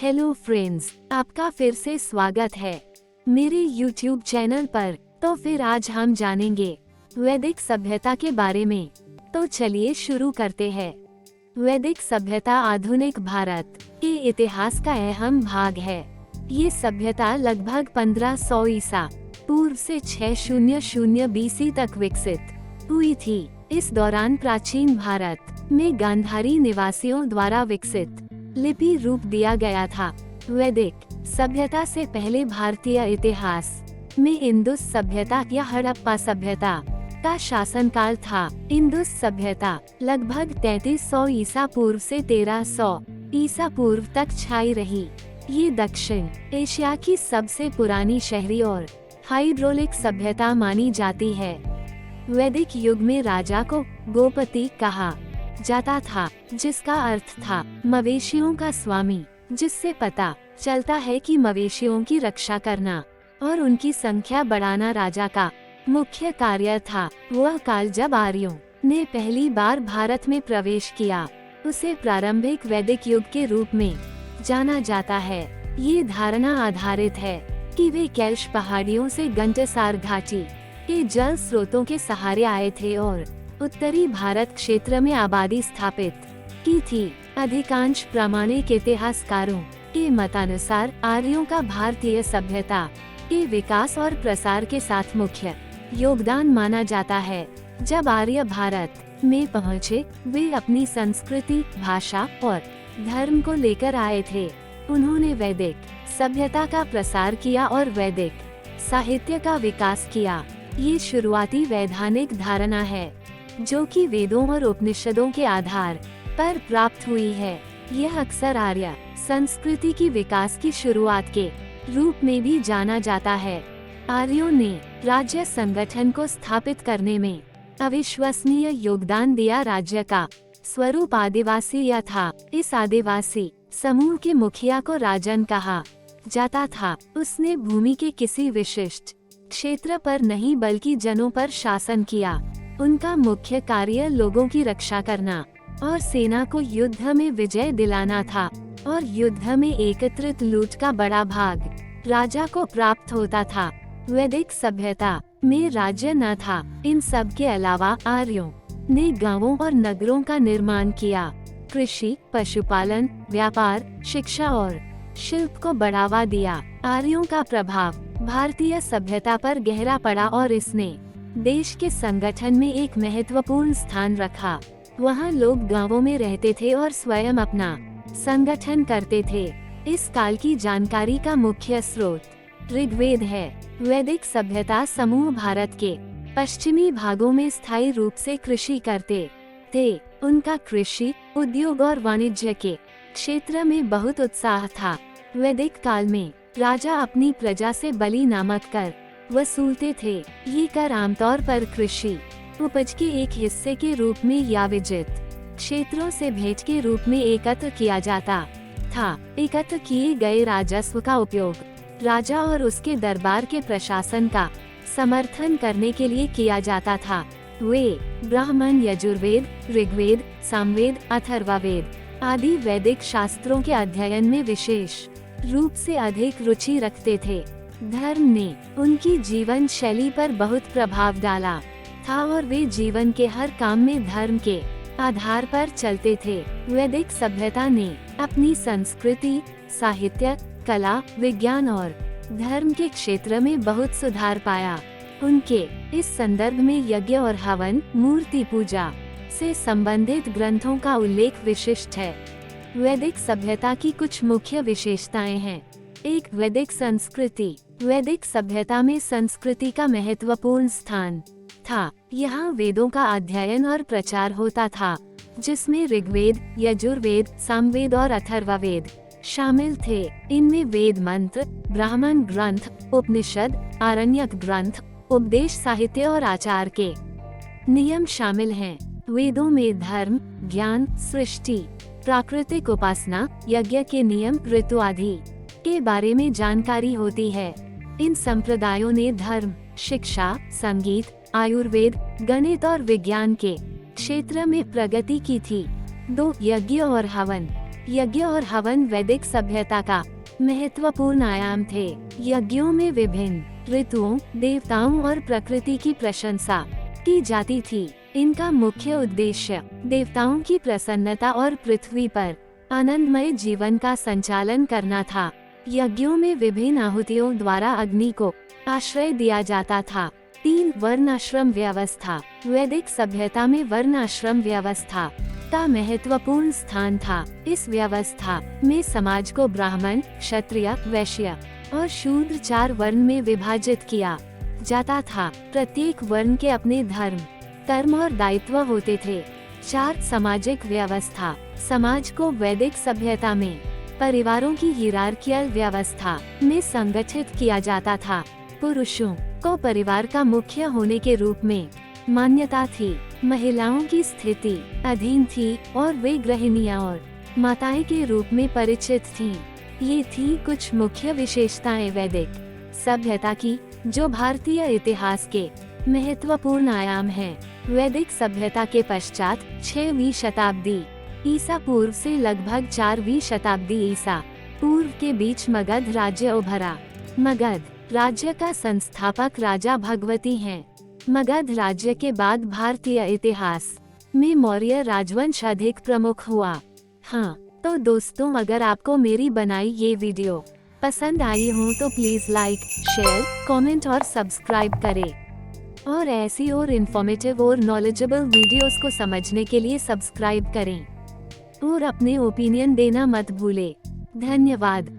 Hello friends, आपका फिर से स्वागत है मेरे यूट्यूब चैनल पर। तो फिर आज हम जानेंगे वैदिक सभ्यता के बारे में। तो चलिए शुरू करते हैं। वैदिक सभ्यता आधुनिक भारत के इतिहास का अहम भाग है। ये सभ्यता लगभग 1500 ईसा पूर्व से 600 BC तक विकसित हुई थी। इस दौरान प्राचीन भारत में गांधारी निवासियों द्वारा विकसित लिपि रूप दिया गया था। वैदिक सभ्यता से पहले भारतीय इतिहास में इंदुस सभ्यता या हड़प्पा सभ्यता का शासनकाल था। इंदुस सभ्यता लगभग 3300 ईसा पूर्व से 1300 ईसा पूर्व तक छाई रही। ये दक्षिण एशिया की सबसे पुरानी शहरी और हाइड्रोलिक सभ्यता मानी जाती है। वैदिक युग में राजा को गोपति कहा जाता था, जिसका अर्थ था मवेशियों का स्वामी, जिससे पता चलता है कि मवेशियों की रक्षा करना और उनकी संख्या बढ़ाना राजा का मुख्य कार्य था। वह काल जब आर्यों ने पहली बार भारत में प्रवेश किया, उसे प्रारंभिक वैदिक युग के रूप में जाना जाता है। ये धारणा आधारित है कि वे कैल्श पहाड़ियों से गंटसार घाटी के जल स्रोतों के सहारे आए थे और उत्तरी भारत क्षेत्र में आबादी स्थापित की थी। अधिकांश प्रामाणिक इतिहासकारों के मतानुसार आर्यों का भारतीय सभ्यता के विकास और प्रसार के साथ मुख्य योगदान माना जाता है। जब आर्य भारत में पहुँचे, वे अपनी संस्कृति, भाषा और धर्म को लेकर आए थे। उन्होंने वैदिक सभ्यता का प्रसार किया और वैदिक साहित्य का विकास किया। ये शुरुआती वैधानिक धारणा है जो कि वेदों और उपनिषदों के आधार पर प्राप्त हुई है। यह अक्सर आर्य संस्कृति की विकास की शुरुआत के रूप में भी जाना जाता है। आर्यों ने राज्य संगठन को स्थापित करने में अविश्वसनीय योगदान दिया। राज्य का स्वरूप आदिवासी या था। इस आदिवासी समूह के मुखिया को राजन कहा जाता था। उसने भूमि के किसी विशिष्ट क्षेत्र पर नहीं बल्कि जनों पर शासन किया। उनका मुख्य कार्य लोगों की रक्षा करना और सेना को युद्ध में विजय दिलाना था, और युद्ध में एकत्रित लूट का बड़ा भाग राजा को प्राप्त होता था। वैदिक सभ्यता में राज्य न था। इन सब के अलावा आर्यों ने गांवों और नगरों का निर्माण किया। कृषि, पशुपालन, व्यापार, शिक्षा और शिल्प को बढ़ावा दिया। आर्यों का प्रभाव भारतीय सभ्यता पर गहरा पड़ा और इसने देश के संगठन में एक महत्वपूर्ण स्थान रखा। वहाँ लोग गांवों में रहते थे और स्वयं अपना संगठन करते थे। इस काल की जानकारी का मुख्य स्रोत ऋग्वेद है। वैदिक सभ्यता समूह भारत के पश्चिमी भागों में स्थायी रूप से कृषि करते थे। उनका कृषि, उद्योग और वाणिज्य के क्षेत्र में बहुत उत्साह था। वैदिक काल में राजा अपनी प्रजा से बलि नामक कर वसूलते थे। ये कर आमतौर पर कृषि उपज के एक हिस्से के रूप में या विजित क्षेत्रों से भेंट के रूप में एकत्र किया जाता था। एकत्र किए गए राजस्व का उपयोग राजा और उसके दरबार के प्रशासन का समर्थन करने के लिए किया जाता था। वे ब्राह्मण, यजुर्वेद, ऋग्वेद, सामवेद, अथर्ववेद आदि वैदिक शास्त्रों के अध्ययन में विशेष रूप से अधिक रुचि रखते थे। धर्म ने उनकी जीवन शैली पर बहुत प्रभाव डाला था और वे जीवन के हर काम में धर्म के आधार पर चलते थे। वैदिक सभ्यता ने अपनी संस्कृति, साहित्य, कला, विज्ञान और धर्म के क्षेत्र में बहुत सुधार पाया। उनके इस संदर्भ में यज्ञ और हवन, मूर्ति पूजा से संबंधित ग्रंथों का उल्लेख विशिष्ट है। वैदिक सभ्यता की कुछ मुख्य विशेषताएं हैं। एक, वैदिक संस्कृति। वैदिक सभ्यता में संस्कृति का महत्वपूर्ण स्थान था। यहाँ वेदों का अध्ययन और प्रचार होता था, जिसमें ऋग्वेद, यजुर्वेद, सामवेद और अथर्ववेद शामिल थे। इनमें वेद मंत्र, ब्राह्मण ग्रंथ, उपनिषद, आरण्यक ग्रंथ, उपदेश साहित्य और आचार के नियम शामिल हैं। वेदों में धर्म, ज्ञान, सृष्टि, प्राकृतिक उपासना, यज्ञ के नियम, ऋतु आदि के बारे में जानकारी होती है। इन संप्रदायों ने धर्म, शिक्षा, संगीत, आयुर्वेद, गणित और विज्ञान के क्षेत्र में प्रगति की थी। 2, यज्ञ और हवन। यज्ञ और हवन वैदिक सभ्यता का महत्वपूर्ण आयाम थे। यज्ञों में विभिन्न ऋतुओं, देवताओं और प्रकृति की प्रशंसा की जाती थी। इनका मुख्य उद्देश्य देवताओं की प्रसन्नता और पृथ्वी पर आनंदमय जीवन का संचालन करना था। यज्ञों में विभिन्न आहुतियों द्वारा अग्नि को आश्रय दिया जाता था। 3 वर्णाश्रम व्यवस्था। वैदिक सभ्यता में वर्णाश्रम व्यवस्था का महत्वपूर्ण स्थान था। इस व्यवस्था में समाज को ब्राह्मण, क्षत्रिय, वैश्य और शूद्र 4 वर्ण में विभाजित किया जाता था। प्रत्येक वर्ण के अपने धर्म, कर्म और दायित्व होते थे। 4 सामाजिक व्यवस्था। समाज को वैदिक सभ्यता में परिवारों की हिरार्कियल व्यवस्था में संगठित किया जाता था। पुरुषों को परिवार का मुख्य होने के रूप में मान्यता थी। महिलाओं की स्थिति अधीन थी और वे गृहिणियां और माताएं के रूप में परिचित थीं। ये थी कुछ मुख्य विशेषताएं वैदिक सभ्यता की, जो भारतीय इतिहास के महत्वपूर्ण आयाम हैं। वैदिक सभ्यता के पश्चात 6वीं शताब्दी ईसा पूर्व से लगभग 4वीं शताब्दी ईसा पूर्व के बीच मगध राज्य उभरा। मगध राज्य का संस्थापक राजा भगवती हैं। मगध राज्य के बाद भारतीय इतिहास में मौर्य राजवंश अधिक प्रमुख हुआ। हाँ तो दोस्तों, अगर आपको मेरी बनाई ये वीडियो पसंद आई हो तो प्लीज लाइक, शेयर, कमेंट और सब्सक्राइब करें। और ऐसी और इन्फॉर्मेटिव और नॉलेजेबल वीडियोस को समझने के लिए सब्सक्राइब करें और अपने ओपिनियन देना मत भूलें। धन्यवाद।